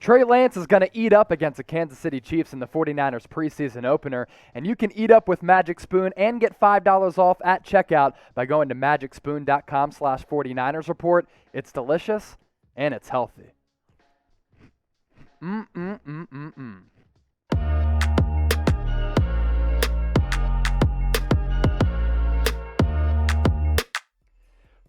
Trey Lance is going to eat up against the Kansas City Chiefs in the 49ers preseason opener, and you can eat up with Magic Spoon and get $5 off at checkout by going to magicspoon.com/49ers report. It's delicious and it's healthy.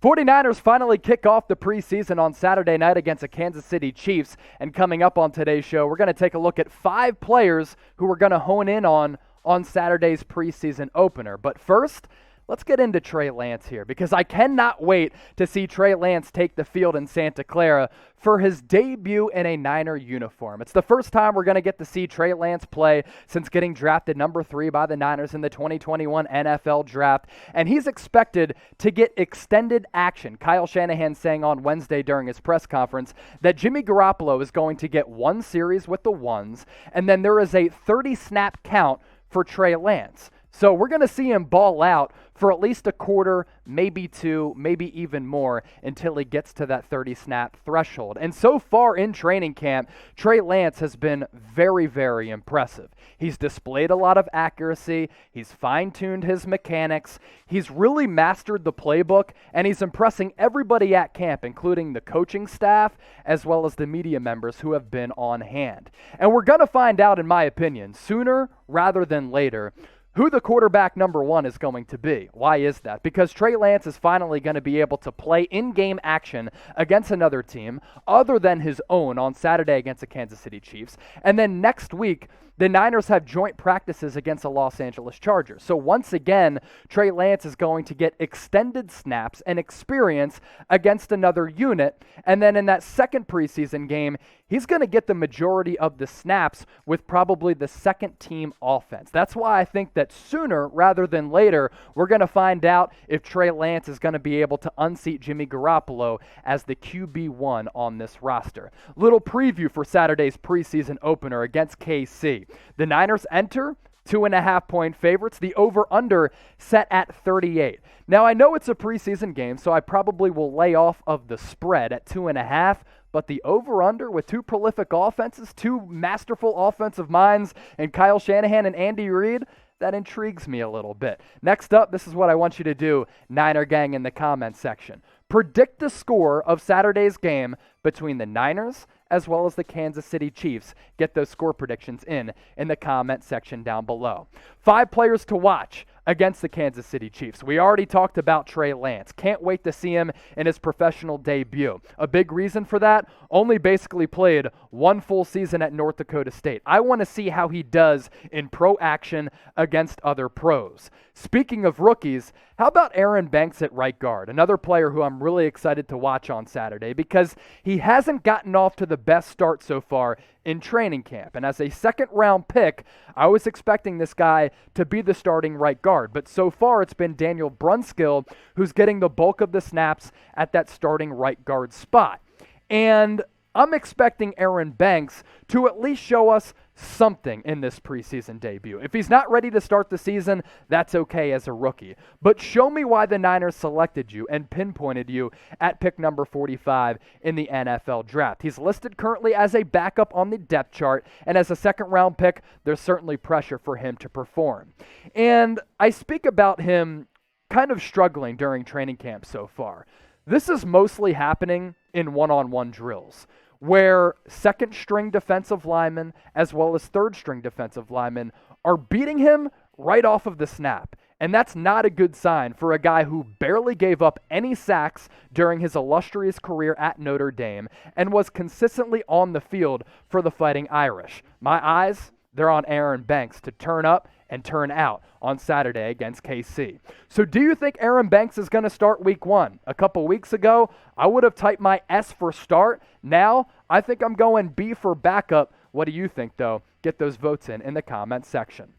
49ers finally kick off the preseason on Saturday night against the Kansas City Chiefs. And coming up on today's show, we're going to take a look at 5 players who we're going to hone in on Saturday's preseason opener. But first, let's get into Trey Lance here, because I cannot wait to see Trey Lance take the field in Santa Clara for his debut in a Niner uniform. It's the first time we're going to get to see Trey Lance play since getting drafted number 3 by the Niners in the 2021 NFL Draft, and he's expected to get extended action. Kyle Shanahan saying on Wednesday during his press conference that Jimmy Garoppolo is going to get 1 series with the ones, and then there is a 30-snap count for Trey Lance. So we're going to see him ball out for at least a quarter, maybe 2, maybe even more, until he gets to that 30-snap threshold. And so far in training camp, Trey Lance has been very, very impressive. He's displayed a lot of accuracy. He's fine-tuned his mechanics. He's really mastered the playbook, and he's impressing everybody at camp, including the coaching staff as well as the media members who have been on hand. And we're going to find out, in my opinion, sooner rather than later, who the quarterback number 1 is going to be. Why is that? Because Trey Lance is finally going to be able to play in-game action against another team other than his own on Saturday against the Kansas City Chiefs. And then next week, the Niners have joint practices against the Los Angeles Chargers. So once again, Trey Lance is going to get extended snaps and experience against another unit. And then in that second preseason game, he's going to get the majority of the snaps with probably the second team offense. That's why I think that sooner rather than later, we're going to find out if Trey Lance is going to be able to unseat Jimmy Garoppolo as the QB1 on this roster. Little preview for Saturday's preseason opener against KC. The Niners enter 2.5-point favorites. The over-under set at 38. Now, I know it's a preseason game, so I probably will lay off of the spread at 2.5, but the over-under with 2 prolific offenses, 2 masterful offensive minds, and Kyle Shanahan and Andy Reid, that intrigues me a little bit. Next up, this is what I want you to do, Niner Gang, in the comments section. Predict the score of Saturday's game between the Niners as well as the Kansas City Chiefs. Get those score predictions in the comment section down below. 5 players to watch against the Kansas City Chiefs. We already talked about Trey Lance. Can't wait to see him in his professional debut. A big reason for that, only basically played 1 full season at North Dakota State. I want to see how he does in pro action against other pros. Speaking of rookies, how about Aaron Banks at right guard? Another player who I'm really excited to watch on Saturday because he hasn't gotten off to the best start so far in training camp. And as a second-round pick, I was expecting this guy to be the starting right guard. But so far, it's been Daniel Brunskill who's getting the bulk of the snaps at that starting right guard spot. And I'm expecting Aaron Banks to at least show us something in this preseason debut. If he's not ready to start the season, that's okay as a rookie. But show me why the Niners selected you and pinpointed you at pick number 45 in the NFL Draft. He's listed currently as a backup on the depth chart, and as a second-round pick, there's certainly pressure for him to perform. And I speak about him kind of struggling during training camp so far. This is mostly happening in one-on-one drills, where second-string defensive linemen as well as third-string defensive linemen are beating him right off of the snap. And that's not a good sign for a guy who barely gave up any sacks during his illustrious career at Notre Dame and was consistently on the field for the Fighting Irish. My eyes, they're on Aaron Banks to turn up and turn out on Saturday against KC. So do you think Aaron Banks is going to start week 1? A couple weeks ago, I would have typed my S for start. Now, I think I'm going B for backup. What do you think, though? Get those votes in the comments section.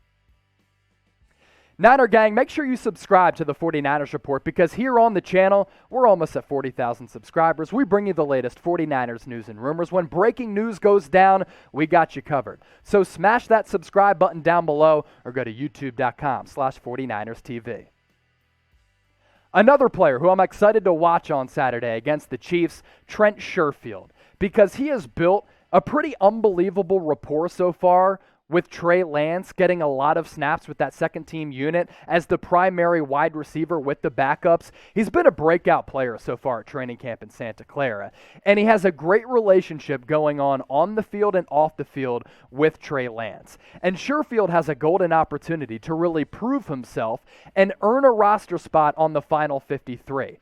Niner Gang, make sure you subscribe to the 49ers Report because here on the channel, we're almost at 40,000 subscribers. We bring you the latest 49ers news and rumors. When breaking news goes down, we got you covered. So smash that subscribe button down below or go to youtube.com/49erstv. Another player who I'm excited to watch on Saturday against the Chiefs, Trent Sherfield, because he has built A pretty unbelievable rapport so far with Trey Lance getting a lot of snaps with that second team unit as the primary wide receiver with the backups. He's been a breakout player so far at training camp in Santa Clara, and he has a great relationship going on the field and off the field with Trey Lance. And Sherfield has a golden opportunity to really prove himself and earn a roster spot on the final 53.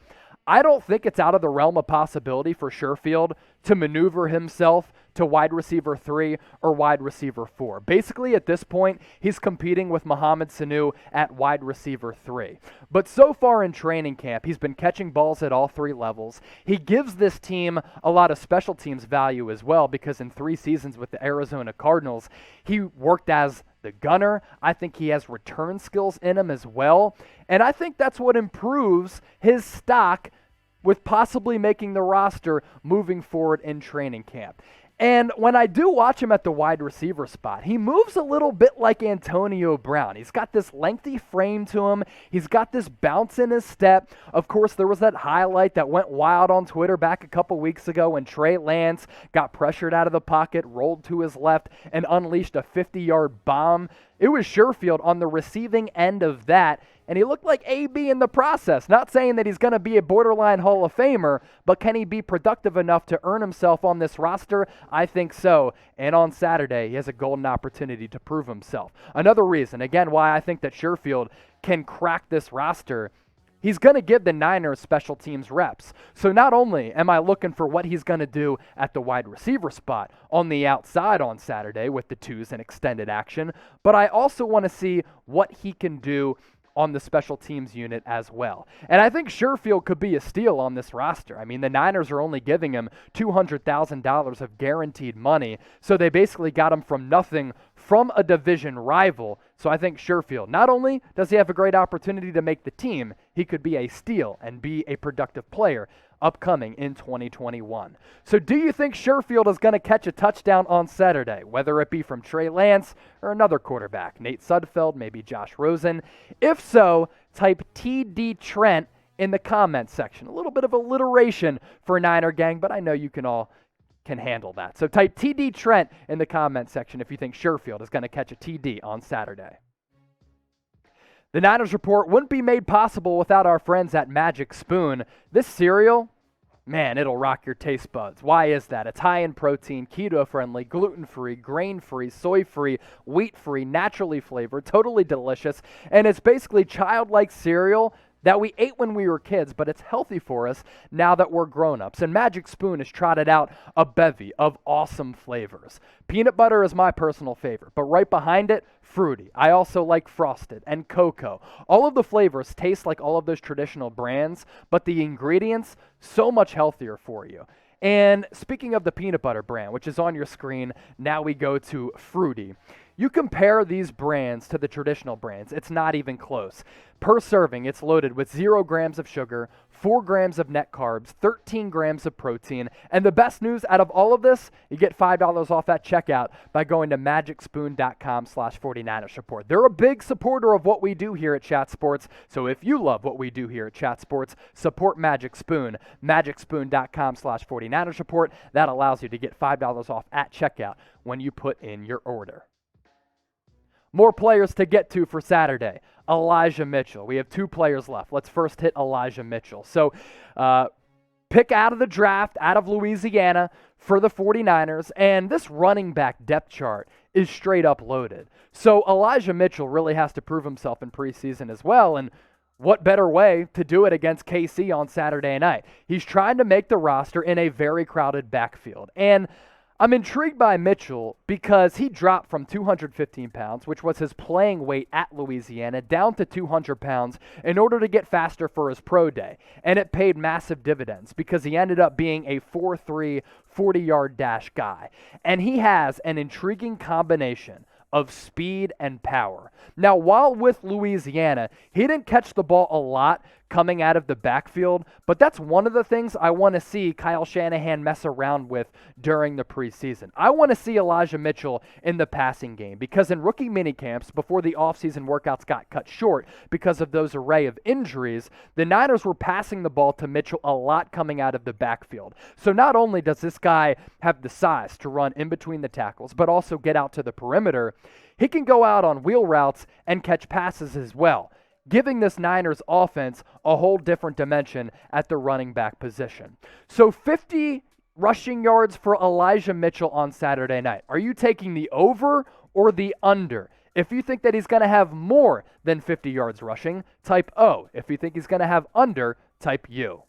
I don't think it's out of the realm of possibility for Sherfield to maneuver himself to wide receiver 3 or wide receiver 4. Basically, at this point, he's competing with Mohamed Sanu at wide receiver 3. But so far in training camp, he's been catching balls at all 3 levels. He gives this team a lot of special teams value as well, because in 3 seasons with the Arizona Cardinals, he worked as the gunner. I think he has return skills in him as well. And I think that's what improves his stock with possibly making the roster moving forward in training camp. And when I do watch him at the wide receiver spot, he moves a little bit like Antonio Brown. He's got this lengthy frame to him. He's got this bounce in his step. Of course, there was that highlight that went wild on Twitter back a couple weeks ago when Trey Lance got pressured out of the pocket, rolled to his left, and unleashed a 50-yard bomb. It was Sherfield on the receiving end of that, and he looked like AB in the process. Not saying that he's going to be a borderline Hall of Famer, but can he be productive enough to earn himself on this roster? I think so. And on Saturday, he has a golden opportunity to prove himself. Another reason, again, why I think that Sherfield can crack this roster, he's going to give the Niners special teams reps. So not only am I looking for what he's going to do at the wide receiver spot on the outside on Saturday with the twos and extended action, but I also want to see what he can do on the special teams unit as well. And I think Sherfield could be a steal on this roster. I mean, the Niners are only giving him $200,000 of guaranteed money, so they basically got him from nothing from a division rival. So I think Sherfield, not only does he have a great opportunity to make the team, he could be a steal and be a productive player upcoming in 2021. So do you think Sherfield is going to catch a touchdown on Saturday, whether it be from Trey Lance or another quarterback, Nate Sudfeld, maybe Josh Rosen? If so, type TD Trent in the comments section. A little bit of alliteration for Niner Gang, but I know you can handle that. So type TD Trent in the comments section if you think Sherfield is going to catch a TD on Saturday. The Niners Report wouldn't be made possible without our friends at Magic Spoon. This cereal, man, it'll rock your taste buds. Why is that? It's high in protein, keto-friendly, gluten-free, grain-free, soy-free, wheat-free, naturally flavored, totally delicious, and it's basically childlike cereal that we ate when we were kids, but it's healthy for us now that we're grown-ups. And Magic Spoon has trotted out a bevy of awesome flavors. Peanut butter is my personal favorite, but right behind it, fruity. I also like frosted and cocoa. All of the flavors taste like all of those traditional brands, but the ingredients, so much healthier for you. And speaking of the peanut butter brand, which is on your screen, now we go to fruity. You compare these brands to the traditional brands, it's not even close. Per serving, it's loaded with 0 grams of sugar, 4 grams of net carbs, 13 grams of protein, and the best news out of all of this, you get $5 off at checkout by going to magicspoon.com/49ers Report. They're a big supporter of what we do here at Chat Sports, so if you love what we do here at Chat Sports, support Magic Spoon. magicspoon.com/49ers Report. That allows you to get $5 off at checkout when you put in your order. More players to get to for Saturday. Elijah Mitchell. We have 2 players left. Let's first hit Elijah Mitchell. So pick out of the draft, out of Louisiana for the 49ers, and this running back depth chart is straight up loaded. So Elijah Mitchell really has to prove himself in preseason as well, and what better way to do it against KC on Saturday night? He's trying to make the roster in a very crowded backfield, and I'm intrigued by Mitchell because he dropped from 215 pounds, which was his playing weight at Louisiana, down to 200 pounds in order to get faster for his pro day. And it paid massive dividends because he ended up being a 4.3 40-yard dash guy. And he has an intriguing combination of speed and power. Now, while with Louisiana, he didn't catch the ball a lot coming out of the backfield, but that's one of the things I want to see Kyle Shanahan mess around with during the preseason. I want to see Elijah Mitchell in the passing game because in rookie minicamps, before the offseason workouts got cut short because of those array of injuries, the Niners were passing the ball to Mitchell a lot coming out of the backfield. So not only does this guy have the size to run in between the tackles, but also get out to the perimeter, he can go out on wheel routes and catch passes as well, giving this Niners offense a whole different dimension at the running back position. So 50 rushing yards for Elijah Mitchell on Saturday night. Are you taking the over or the under? If you think that he's going to have more than 50 yards rushing, type O. If you think he's going to have under, type U.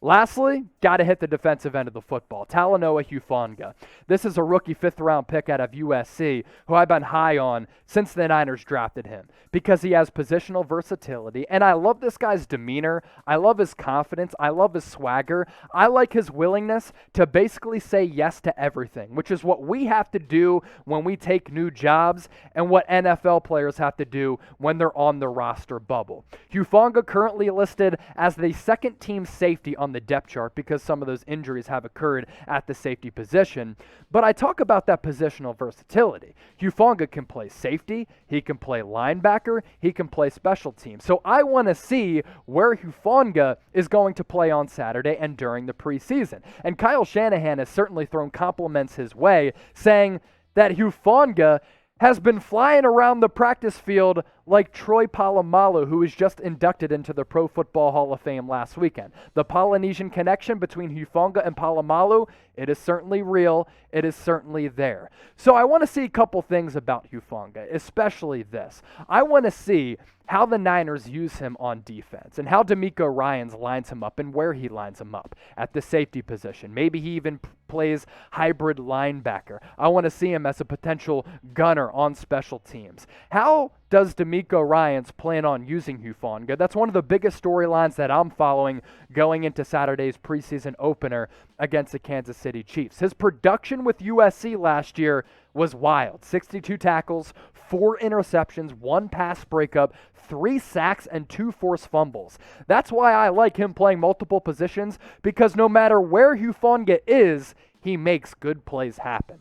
Lastly, got to hit the defensive end of the football. Talanoa Hufanga. This is a rookie 5th-round pick out of USC who I've been high on since the Niners drafted him because he has positional versatility, and I love this guy's demeanor. I love his confidence. I love his swagger. I like his willingness to basically say yes to everything, which is what we have to do when we take new jobs and what NFL players have to do when they're on the roster bubble. Hufanga currently listed as the second-team safety on the depth chart because some of those injuries have occurred at the safety position. But I talk about that positional versatility. Hufanga can play safety, he can play linebacker, he can play special teams. So I want to see where Hufanga is going to play on Saturday and during the preseason. And Kyle Shanahan has certainly thrown compliments his way, saying that Hufanga has been flying around the practice field like Troy Polamalu, who was just inducted into the Pro Football Hall of Fame last weekend. The Polynesian connection between Hufanga and Polamalu, it is certainly real. It is certainly there. So I want to see a couple things about Hufanga, especially this. I want to see how the Niners use him on defense and how D'Amico Ryans lines him up and where he lines him up at the safety position. Maybe he even plays hybrid linebacker. I want to see him as a potential gunner on special teams. How does D'Amico Ryans plan on using Hufanga? That's one of the biggest storylines that I'm following going into Saturday's preseason opener against the Kansas City Chiefs. His production with USC last year was wild. 62 tackles, 4 interceptions, 1 pass breakup, 3 sacks, and 2 forced fumbles. That's why I like him playing multiple positions, because no matter where Hufanga is, he makes good plays happen.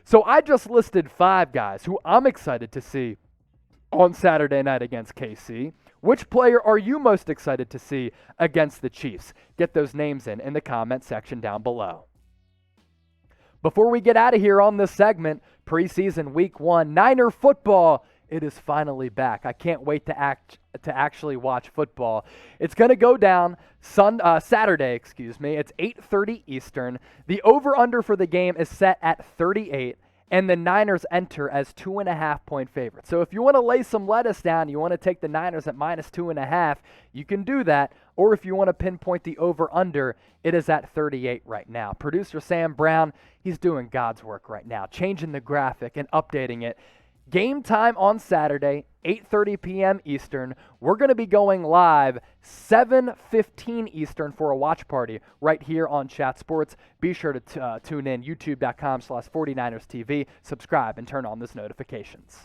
So I just listed 5 guys who I'm excited to see on Saturday night against KC. Which player are you most excited to see against the Chiefs? Get those names in the comment section down below. Before we get out of here on this segment, preseason week 1, Niner football, it is finally back. I can't wait to actually watch football. It's going to go down Saturday, It's 8:30 Eastern. The over-under for the game is set at 38. And the Niners enter as 2.5-point favorites. So if you want to lay some lettuce down, you want to take the Niners at minus 2.5, you can do that. Or if you want to pinpoint the over-under, it is at 38 right now. Producer Sam Brown, he's doing God's work right now, changing the graphic and updating it. Game time on Saturday, 8:30 p.m. Eastern. We're going to be going live 7:15 Eastern for a watch party right here on Chat Sports. Be sure to tune in, youtube.com/49ers TV. Subscribe and turn on those notifications.